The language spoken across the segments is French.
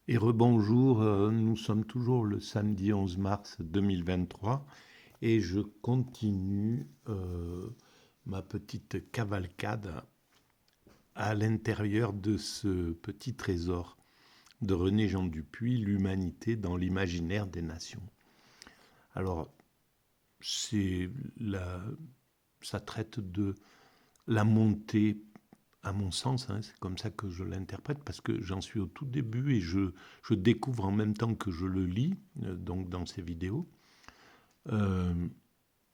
Et rebonjour, nous sommes toujours le samedi 11 mars 2023 et je continue ma petite cavalcade à l'intérieur de ce petit trésor de René Jean Dupuy, L'humanité dans l'imaginaire des nations. Alors, c'est la, ça traite de la montée, à mon sens, hein, c'est comme ça que je l'interprète, parce que j'en suis au tout début et je découvre en même temps que je le lis, donc dans ces vidéos. Euh,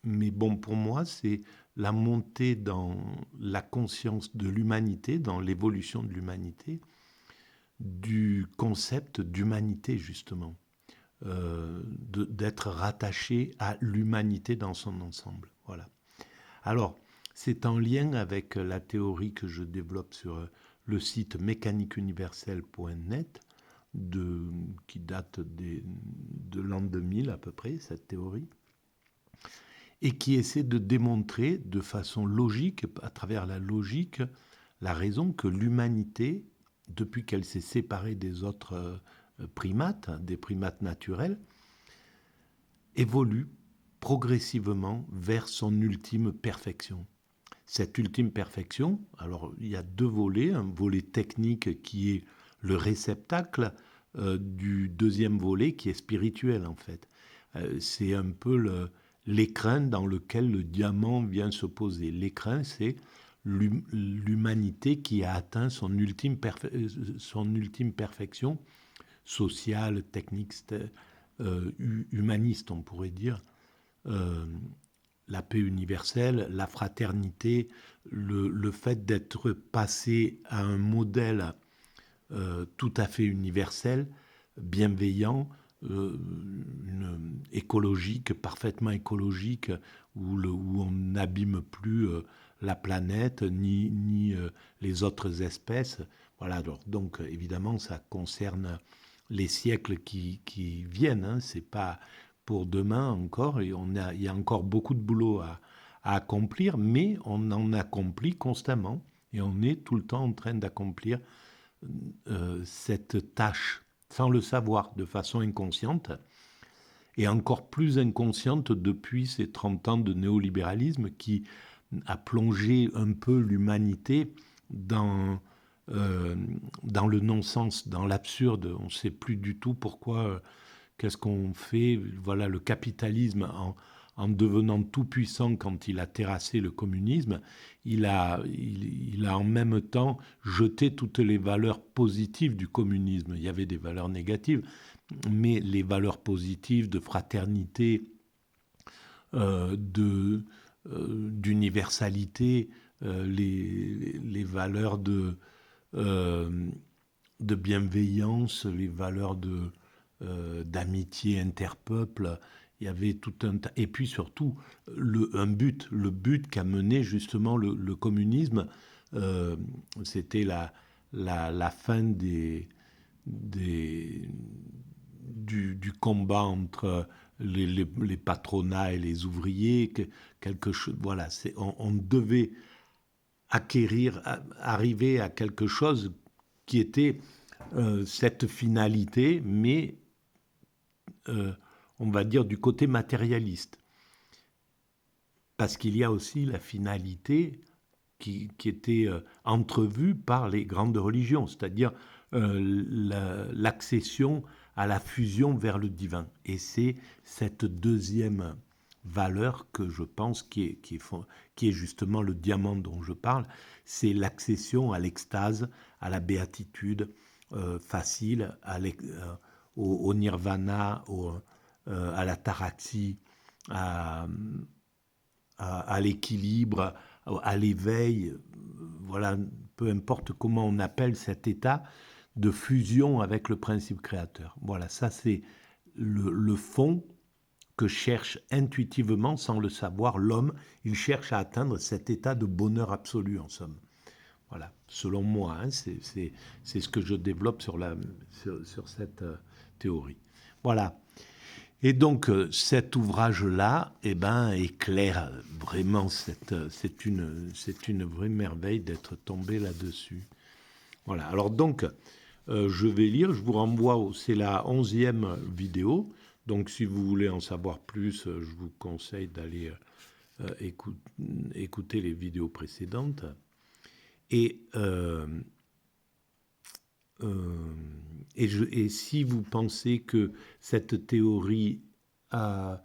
mais bon, pour moi, c'est la montée dans la conscience de l'humanité, dans l'évolution de l'humanité, du concept d'humanité, justement, d'être rattaché à l'humanité dans son ensemble. Voilà. Alors, c'est en lien avec la théorie que je développe sur le site mécaniqueuniverselle.net, qui date de l'an 2000 à peu près, cette théorie, et qui essaie de démontrer de façon logique, à travers la logique, la raison que l'humanité, depuis qu'elle s'est séparée des autres primates, des primates naturels, évolue progressivement vers son ultime perfection. Cette ultime perfection, alors il y a deux volets, un volet technique qui est le réceptacle du deuxième volet qui est spirituel en fait. C'est un peu l'écrin dans lequel le diamant vient se poser. L'écrin, c'est l'humanité qui a atteint son ultime perfection sociale, technique, humaniste, on pourrait dire. Euh, la paix universelle, la fraternité, le fait d'être passé à un modèle tout à fait universel, bienveillant, écologique, parfaitement écologique, où on n'abîme plus la planète ni les autres espèces. Voilà, donc évidemment, ça concerne les siècles qui viennent. Hein, c'est pas pour demain encore, et il y a encore beaucoup de boulot à accomplir, mais on en accomplit constamment, et on est tout le temps en train d'accomplir cette tâche sans le savoir, de façon inconsciente, et encore plus inconsciente depuis ces 30 ans de néolibéralisme qui a plongé un peu l'humanité dans, dans le non-sens, dans l'absurde. On ne sait plus du tout pourquoi, qu'est-ce qu'on fait. Voilà, le capitalisme, en devenant tout puissant quand il a terrassé le communisme, il a en même temps jeté toutes les valeurs positives du communisme. Il y avait des valeurs négatives, mais les valeurs positives de fraternité, d'universalité, les valeurs de bienveillance, les valeurs d'amitié interpeuple. Il y avait tout un tas. Et puis surtout, le but qu'a mené justement le communisme, c'était la fin des, du combat entre les patronats et les ouvriers. Quelque chose, voilà, on devait arriver à quelque chose qui était cette finalité, mais on va dire du côté matérialiste. Parce qu'il y a aussi la finalité qui était entrevue par les grandes religions, c'est-à-dire l'accession à la fusion vers le divin. Et c'est cette deuxième valeur que je pense qui est justement le diamant dont je parle, c'est l'accession à l'extase, à la béatitude facile, au nirvana, à la taraxie, à, à l'équilibre, à l'éveil, voilà, peu importe comment on appelle cet état de fusion avec le principe créateur. Voilà, ça c'est le fond que cherche intuitivement, sans le savoir, l'homme. Il cherche à atteindre cet état de bonheur absolu, en somme. Voilà, selon moi, hein, c'est ce que je développe sur cette théorie. Voilà. Et donc cet ouvrage-là, eh ben, éclaire vraiment c'est une vraie merveille d'être tombé là-dessus. Voilà. Alors donc je vais lire, je vous renvoie, c'est la 11e vidéo, donc si vous voulez en savoir plus, je vous conseille d'aller écouter les vidéos précédentes. Et, et si vous pensez que cette théorie doit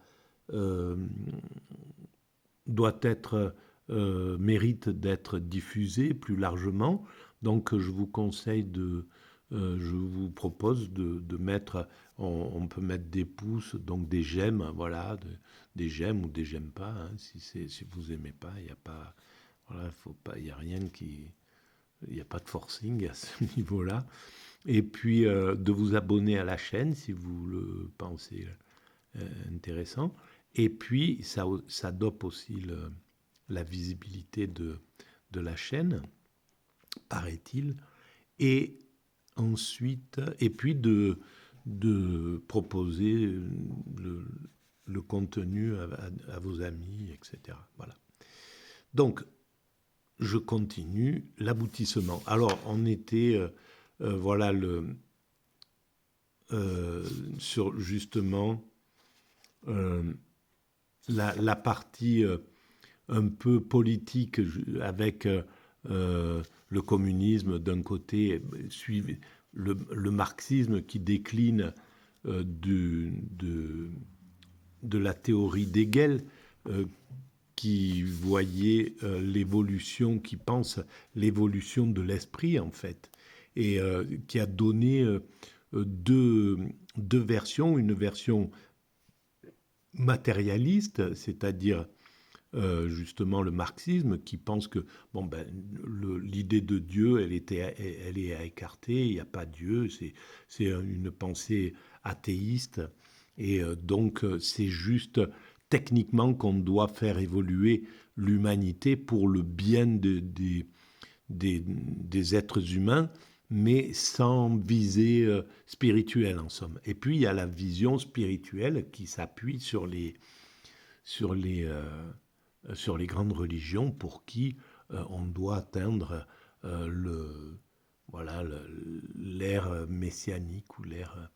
être, mérite d'être diffusée plus largement, donc je vous conseille je vous propose de mettre, on peut mettre des pouces, donc des j'aime, voilà, des j'aime ou des j'aime pas, hein, si vous aimez pas, il n'y a pas, voilà, faut pas, il y a rien qui, il n'y a pas de forcing à ce niveau-là. Et puis de vous abonner à la chaîne si vous le pensez intéressant. Et puis ça dope aussi la visibilité de la chaîne, paraît-il. Et ensuite, et puis de proposer le contenu à vos amis, etc. Voilà. Donc, je continue l'aboutissement. Alors, on était, voilà, sur justement la partie un peu politique avec le communisme d'un côté, suivi le marxisme qui décline de la théorie d'Hegel, qui voyait l'évolution, qui pense l'évolution de l'esprit en fait, et qui a donné deux versions, une version matérialiste, c'est-à-dire justement le marxisme, qui pense que bon, ben, l'idée de Dieu, elle est à écarter, il n'y a pas Dieu, c'est une pensée athéiste, et donc c'est juste techniquement qu'on doit faire évoluer l'humanité pour le bien des êtres humains, mais sans visée spirituelle en somme. Et puis il y a la vision spirituelle qui s'appuie sur les grandes religions pour qui on doit atteindre voilà, l'ère messianique ou l'ère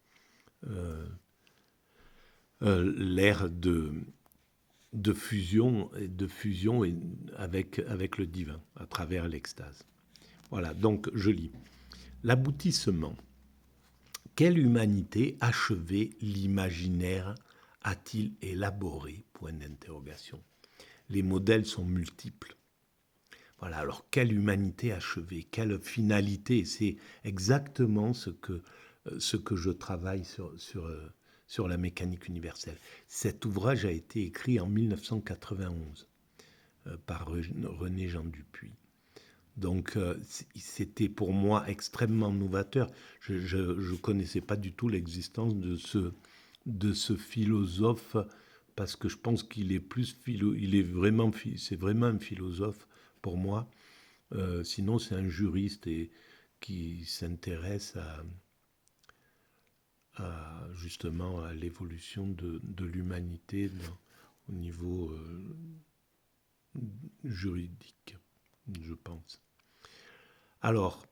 de fusion avec le divin à travers l'extase. Voilà, donc je lis. L'aboutissement. Quelle humanité achevée l'imaginaire a-t-il élaboré? Point d'interrogation. Les modèles sont multiples. Voilà, alors quelle humanité achevée, quelle finalité? C'est exactement ce que je travaille sur la mécanique universelle. Cet ouvrage a été écrit en 1991 par René Jean Dupuy. Donc c'était pour moi extrêmement novateur. Je ne connaissais pas du tout l'existence de ce philosophe, parce que je pense qu'il est c'est vraiment un philosophe pour moi. Sinon c'est un juriste et qui s'intéresse justement à l'évolution de l'humanité au niveau juridique, je pense. Alors,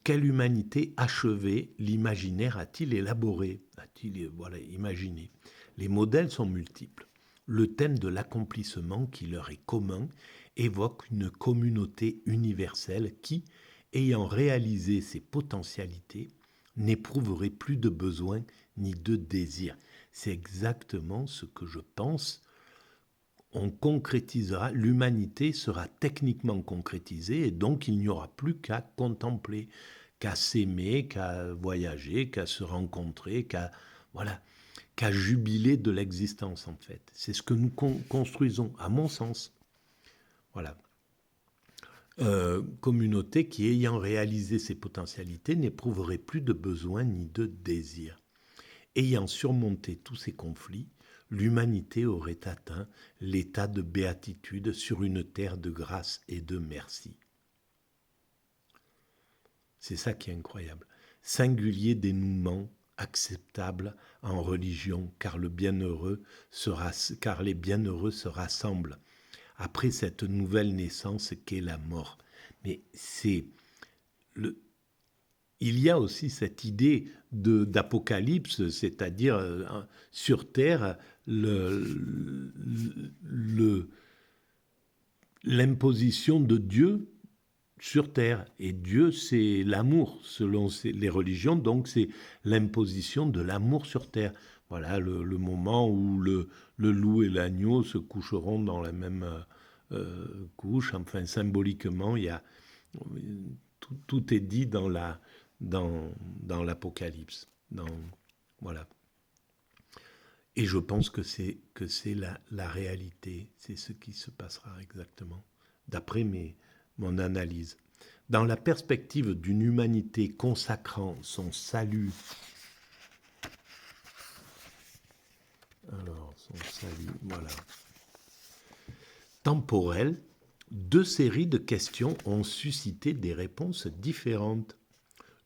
quelle humanité achevée l'imaginaire a-t-il élaboré, a-t-il imaginé? Les modèles sont multiples. Le thème de l'accomplissement qui leur est commun évoque une communauté universelle qui, ayant réalisé ses potentialités, n'éprouverait plus de besoin ni de désir. C'est exactement ce que je pense. On concrétisera, l'humanité sera techniquement concrétisée et donc il n'y aura plus qu'à contempler, qu'à s'aimer, qu'à voyager, qu'à se rencontrer, qu'à jubiler de l'existence en fait. C'est ce que nous construisons, à mon sens. Voilà. Communauté qui, ayant réalisé ses potentialités, n'éprouverait plus de besoin ni de désir. Ayant surmonté tous ces conflits, l'humanité aurait atteint l'état de béatitude sur une terre de grâce et de merci. C'est ça qui est incroyable. Singulier dénouement, acceptable en religion, car les bienheureux se rassemblent après cette nouvelle naissance qu'est la mort. Mais il y a aussi cette idée d'apocalypse, c'est-à-dire sur Terre, le- l'imposition de Dieu sur Terre. Et Dieu, c'est l'amour, selon les religions, donc c'est l'imposition de l'amour sur Terre. Voilà le moment où le loup et l'agneau se coucheront dans la même couche. Enfin, symboliquement, il y a, tout est dit dans l'Apocalypse. Voilà. Et je pense que c'est la réalité, c'est ce qui se passera exactement, d'après mon analyse. Dans la perspective d'une humanité consacrant son salut, alors son salut, voilà, temporel, deux séries de questions ont suscité des réponses différentes.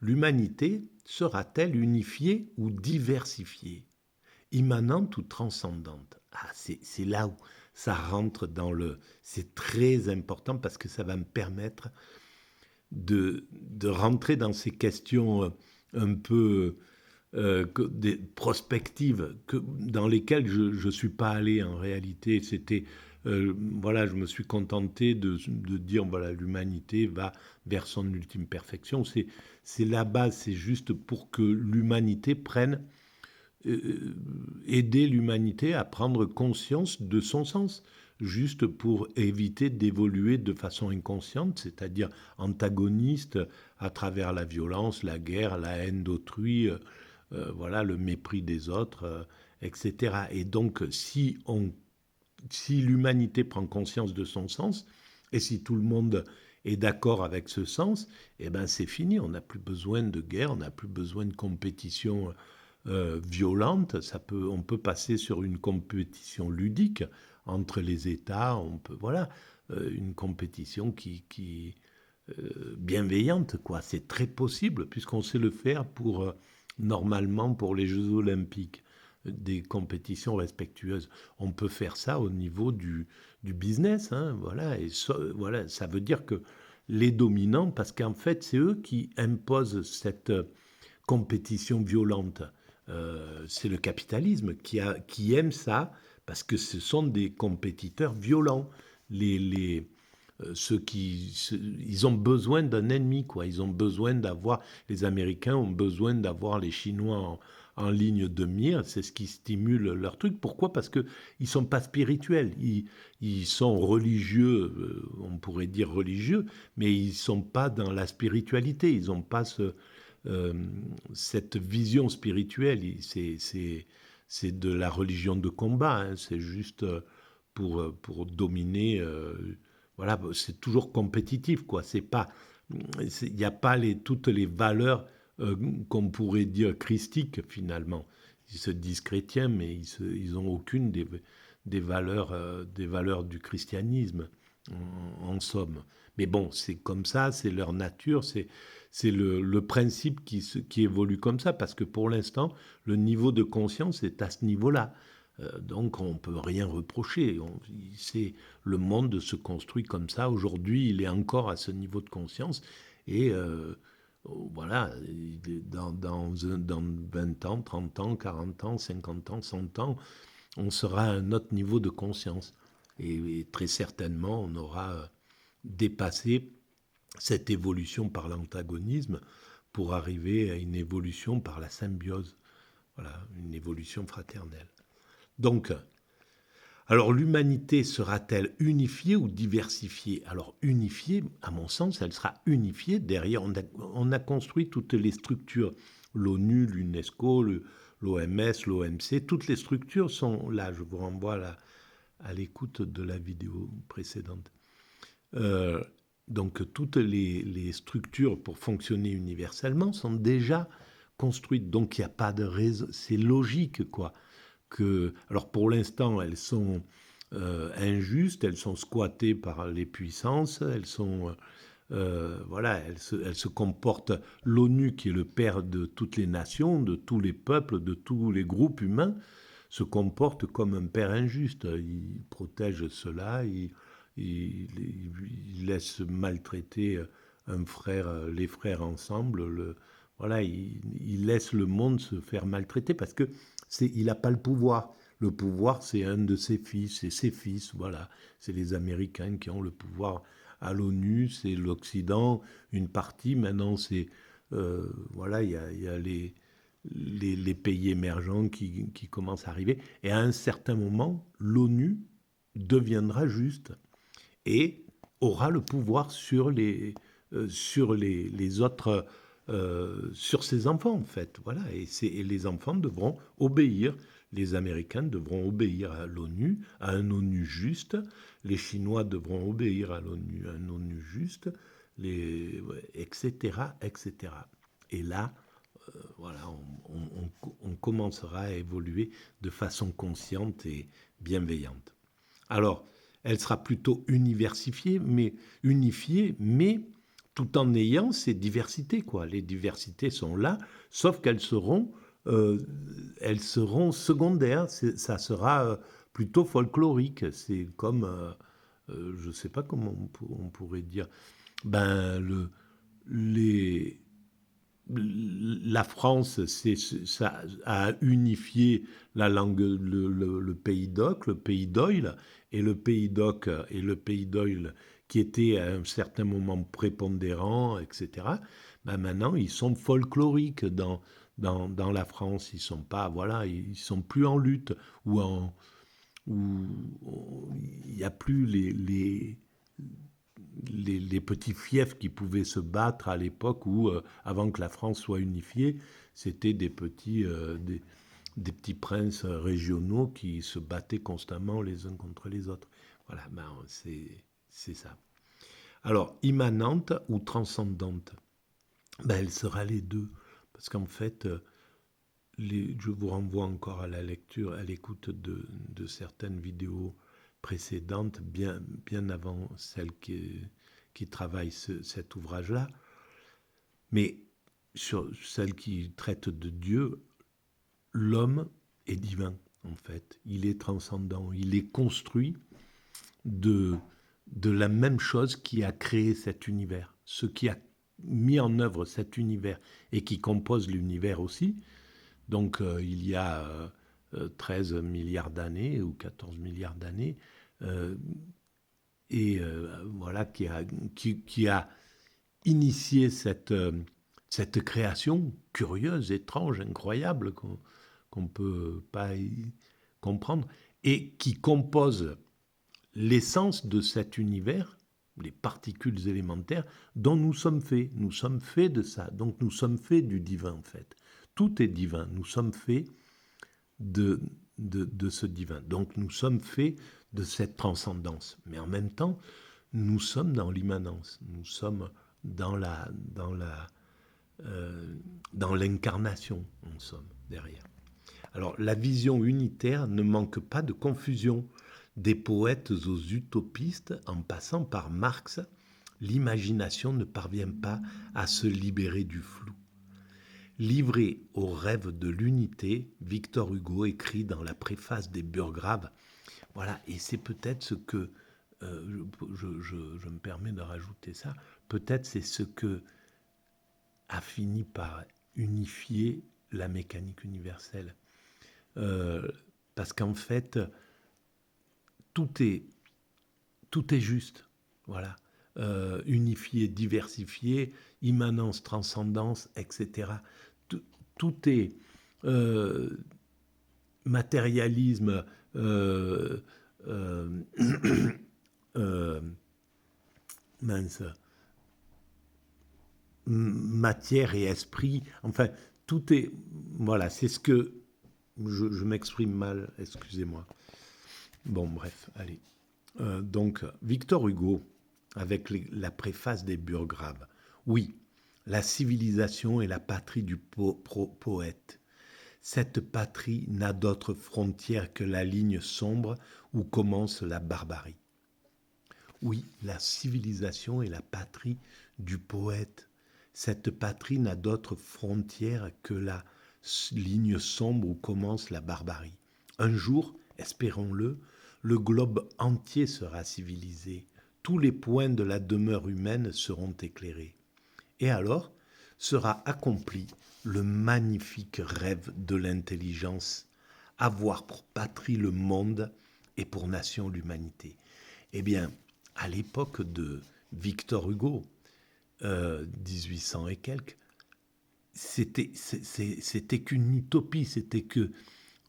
L'humanité sera-t-elle unifiée ou diversifiée, immanente ou transcendante? Ah, c'est là où ça rentre dans le... C'est très important parce que ça va me permettre de rentrer dans ces questions un peu des prospectives dans lesquelles je ne suis pas allé en réalité. C'était, voilà, je me suis contenté de dire, voilà, l'humanité va vers son ultime perfection. C'est la base, c'est juste pour que l'humanité prenne, aider l'humanité à prendre conscience de son sens, juste pour éviter d'évoluer de façon inconsciente, c'est-à-dire antagoniste à travers la violence, la guerre, la haine d'autrui, voilà, le mépris des autres, etc. Et donc, si l'humanité prend conscience de son sens, et si tout le monde est d'accord avec ce sens, eh ben c'est fini, on n'a plus besoin de guerre, on n'a plus besoin de compétition violente, on peut passer sur une compétition ludique entre les États, on peut, voilà, une compétition qui bienveillante, quoi. C'est très possible, puisqu'on sait le faire normalement pour les Jeux Olympiques, des compétitions respectueuses. On peut faire ça au niveau du business, hein, voilà, et voilà, ça veut dire que les dominants, parce qu'en fait, c'est eux qui imposent cette compétition violente. C'est le capitalisme qui aime ça, parce que ce sont des compétiteurs violents. Ceux ils ont besoin d'un ennemi, quoi. Ils ont besoin d'avoir, les Américains ont besoin d'avoir les Chinois en ligne de mire. C'est ce qui stimule leur truc. Pourquoi? Parce que ils sont pas spirituels. Ils sont religieux, on pourrait dire religieux, mais ils sont pas dans la spiritualité. Ils n'ont pas euh, cette vision spirituelle. C'est de la religion de combat. Hein. C'est juste pour dominer. Voilà, c'est toujours compétitif, quoi. C'est pas, il n'y a pas toutes les valeurs qu'on pourrait dire christiques finalement. Ils se disent chrétiens, mais ils n'ont aucune des valeurs du christianisme, en somme. Mais bon, c'est comme ça, c'est leur nature, c'est le principe qui évolue comme ça, parce que pour l'instant, le niveau de conscience est à ce niveau-là. Donc on ne peut rien reprocher. Le monde se construit comme ça. Aujourd'hui, il est encore à ce niveau de conscience. Et voilà, dans 20 ans, 30 ans, 40 ans, 50 ans, 100 ans, on sera à un autre niveau de conscience. Et très certainement, on aura dépassé cette évolution par l'antagonisme pour arriver à une évolution par la symbiose. Voilà, une évolution fraternelle. Donc, alors l'humanité sera-t-elle unifiée ou diversifiée? Alors unifiée, à mon sens, elle sera unifiée. Derrière, on a construit toutes les structures, l'ONU, l'UNESCO, l'OMS, l'OMC, toutes les structures sont là. Je vous renvoie à l'écoute de la vidéo précédente. Donc toutes les structures pour fonctionner universellement sont déjà construites. Donc il n'y a pas de raison, c'est logique, quoi. Alors pour l'instant, elles sont injustes, elles sont squattées par les puissances, voilà, elles se comportent. L'ONU, qui est le père de toutes les nations, de tous les peuples, de tous les groupes humains, se comporte comme un père injuste. Il protège cela, il laisse maltraiter les frères ensemble, voilà, il laisse le monde se faire maltraiter parce que il n'a pas le pouvoir. Le pouvoir, c'est un de ses fils, et ses fils, voilà. C'est les Américains qui ont le pouvoir à l'ONU, c'est l'Occident, une partie. Maintenant, voilà, il y a les pays émergents qui commencent à arriver. Et à un certain moment, l'ONU deviendra juste et aura le pouvoir sur les autres, sur ses enfants, en fait. Voilà. Et les enfants devront obéir. Les Américains devront obéir à l'ONU, à un ONU juste. Les Chinois devront obéir à l'ONU, à un ONU juste, ouais, etc., etc. Et là, voilà, on commencera à évoluer de façon consciente et bienveillante. Alors, elle sera plutôt unifiée, mais tout en ayant ces diversités, quoi. Les diversités sont là, sauf elles seront secondaires. Ça sera plutôt folklorique. C'est comme, je ne sais pas comment on pourrait dire, ben les, la France, ça a unifié la langue, le pays d'Oc, le pays d'Oil, et le pays d'Oc et le pays d'Oil, qui étaient à un certain moment prépondérants, etc. Ben maintenant, ils sont folkloriques dans la France. Ils sont pas, voilà, ils sont plus en lutte où il n'y a plus les petits fiefs qui pouvaient se battre à l'époque où, avant que la France soit unifiée, c'était des petits princes régionaux qui se battaient constamment les uns contre les autres. Voilà, ben, c'est ça. Alors, immanente ou transcendante, ben, elle sera les deux. Parce qu'en fait, je vous renvoie encore à la lecture, à l'écoute de certaines vidéos précédentes, bien avant celle qui travaille cet ouvrage-là, mais sur celle qui traite de Dieu, l'homme est divin, en fait. Il est transcendant, il est construit de, de la même chose qui a créé cet univers. Ce qui a mis en œuvre cet univers et qui compose l'univers aussi. Donc il y a 13 milliards d'années ou 14 milliards d'années, euh, voilà, qui a initié cette création curieuse, étrange, incroyable, qu'on ne peut pas comprendre, et qui compose l'essence de cet univers, les particules élémentaires, dont nous sommes faits. Nous sommes faits de ça. Donc nous sommes faits du divin, en fait. Tout est divin. Nous sommes faits de, de ce divin. Donc nous sommes faits de cette transcendance. Mais en même temps, nous sommes dans l'immanence. Nous sommes dans dans l'incarnation. Nous sommes derrière. Alors la vision unitaire ne manque pas de confusion. Des poètes aux utopistes, en passant par Marx, l'imagination ne parvient pas à se libérer du flou. Livré au rêve de l'unité, Victor Hugo écrit dans la préface des Burgraves. Voilà, et c'est peut-être ce que, je me permets de rajouter ça, peut-être c'est ce que a fini par unifier la mécanique universelle. Parce qu'en fait, tout est, tout est juste. Voilà. Unifié, diversifié, immanence, transcendance, etc. Tout est matérialisme, euh, euh, mince, matière et esprit. Enfin, tout est. Voilà, c'est ce que. Je m'exprime mal, excusez-moi. Bon, bref, allez. Donc, Victor Hugo, avec la préface des Burgraves. Oui, la civilisation est la patrie du poète. Cette patrie n'a d'autre frontière que la ligne sombre où commence la barbarie. Oui, la civilisation est la patrie du poète. Cette patrie n'a d'autre frontière que la ligne sombre où commence la barbarie. Un jour, espérons-le, le globe entier sera civilisé. Tous les points de la demeure humaine seront éclairés. Et alors, sera accompli le magnifique rêve de l'intelligence, avoir pour patrie le monde et pour nation l'humanité. Eh bien, à l'époque de Victor Hugo, 1800 et quelques, c'était qu'une utopie, c'était que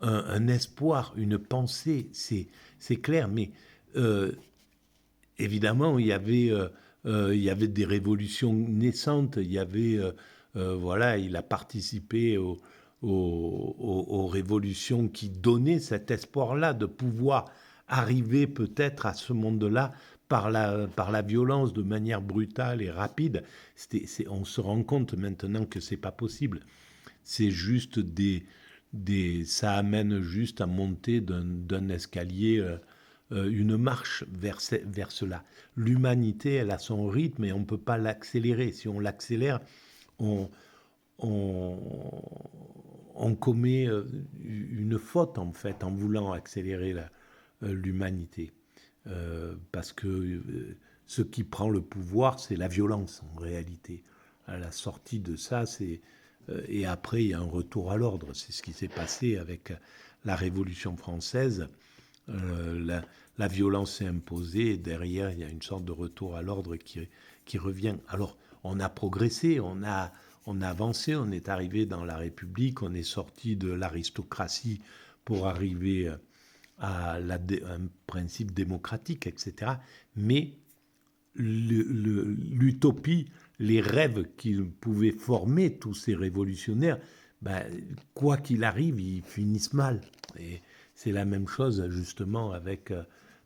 un espoir, une pensée, c'est clair, mais évidemment, il y avait des révolutions naissantes, voilà, il a participé aux révolutions qui donnaient cet espoir-là de pouvoir arriver peut-être à ce monde-là par la violence de manière brutale et rapide. On se rend compte maintenant que c'est pas possible. C'est juste ça amène juste à monter d'un escalier une marche vers cela. L'humanité, elle a son rythme et on ne peut pas l'accélérer. Si on l'accélère, on, on, on commet une faute en fait en voulant accélérer l'humanité. Parce que ce qui prend le pouvoir, c'est la violence en réalité. À la sortie de ça, et après, il y a un retour à l'ordre. C'est ce qui s'est passé avec la Révolution française. La violence s'est imposée et derrière, il y a une sorte de retour à l'ordre qui revient. Alors, on a progressé, on a avancé, on est arrivé dans la République, on est sorti de l'aristocratie pour arriver à un principe démocratique, etc. Mais l'utopie, les rêves qu'ils pouvaient former, tous ces révolutionnaires, ben, quoi qu'il arrive, ils finissent mal. Et c'est la même chose justement avec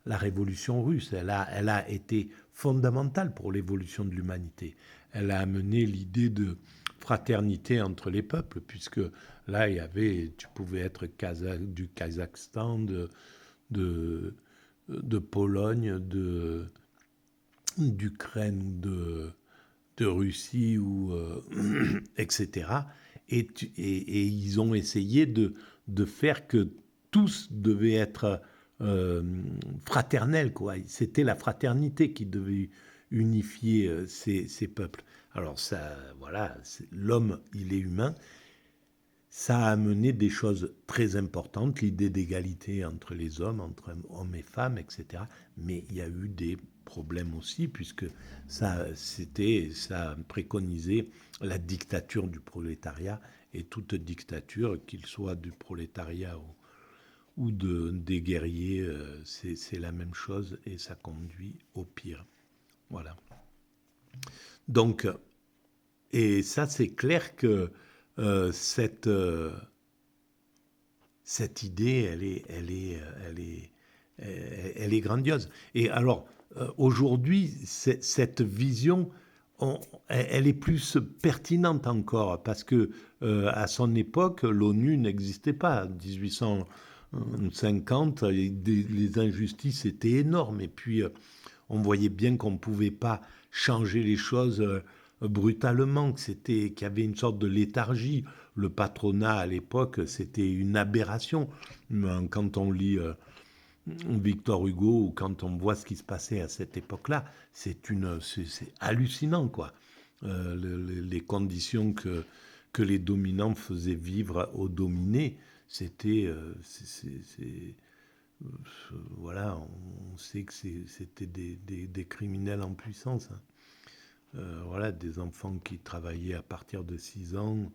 la révolution russe. Elle a été fondamentale pour l'évolution de l'humanité. Elle a amené l'idée de fraternité entre les peuples, puisque là, tu pouvais être du Kazakhstan, de Pologne, d'Ukraine, de Russie, etc. Et ils ont essayé de faire que tous devaient être fraternels, quoi. C'était la fraternité qui devait unifier ces peuples. Alors ça, voilà, l'homme, il est humain. Ça a amené des choses très importantes, l'idée d'égalité entre les hommes, entre hommes et femmes, etc. Mais il y a eu des problèmes aussi, puisque ça préconisait la dictature du prolétariat, et toute dictature, qu'il soit du prolétariat ou des guerriers, c'est la même chose, et ça conduit au pire. Voilà. Donc, et ça, c'est clair que cette idée, elle est grandiose. Et alors, aujourd'hui, cette vision, elle est plus pertinente encore, parce que à son époque, l'ONU n'existait pas. En 1850, les injustices étaient énormes. Et puis, on voyait bien qu'on ne pouvait pas changer les choses brutalement, qu'il y avait une sorte de léthargie. Le patronat, à l'époque, c'était une aberration. Quand on lit Victor Hugo ou quand on voit ce qui se passait à cette époque-là, c'est hallucinant, quoi. Les conditions que les dominants faisaient vivre aux dominés, c'était... voilà, on sait que c'était des criminels en puissance. Hein. Voilà, des enfants qui travaillaient à partir de 6 ans,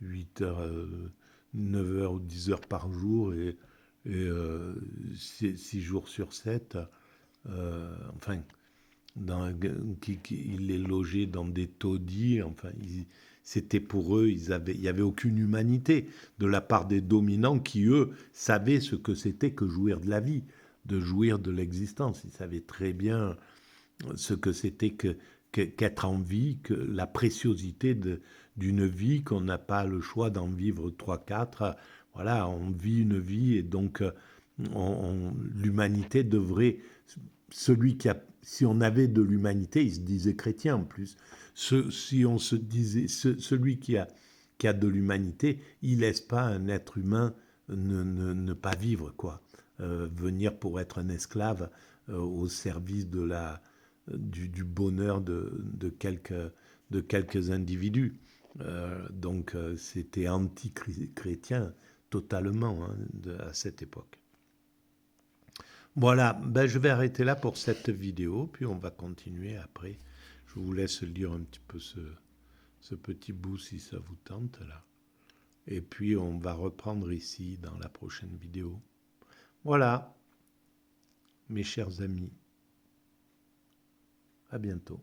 8 heures, 9 heures ou 10 heures par jour et 6 jours sur 7. Enfin, ils les logeaient dans des taudis. Enfin, c'était pour eux, il n'y avait aucune humanité de la part des dominants qui, eux, savaient ce que c'était que jouir de la vie, de jouir de l'existence. Ils savaient très bien ce que c'était qu'être en vie, que la préciosité d'une vie, qu'on n'a pas le choix d'en vivre 3-4. Voilà, on vit une vie et donc l'humanité devrait... Si on avait de l'humanité, il se disait chrétien en plus. Si on se disait, celui qui a de l'humanité, il laisse pas un être humain ne pas vivre, quoi. Venir pour être un esclave au service du bonheur de quelques individus. Donc c'était anti-chrétien totalement hein, à cette époque. Voilà, ben, je vais arrêter là pour cette vidéo, puis on va continuer après. Je vous laisse lire un petit peu ce petit bout si ça vous tente là. Et puis on va reprendre ici dans la prochaine vidéo. Voilà, mes chers amis. À bientôt.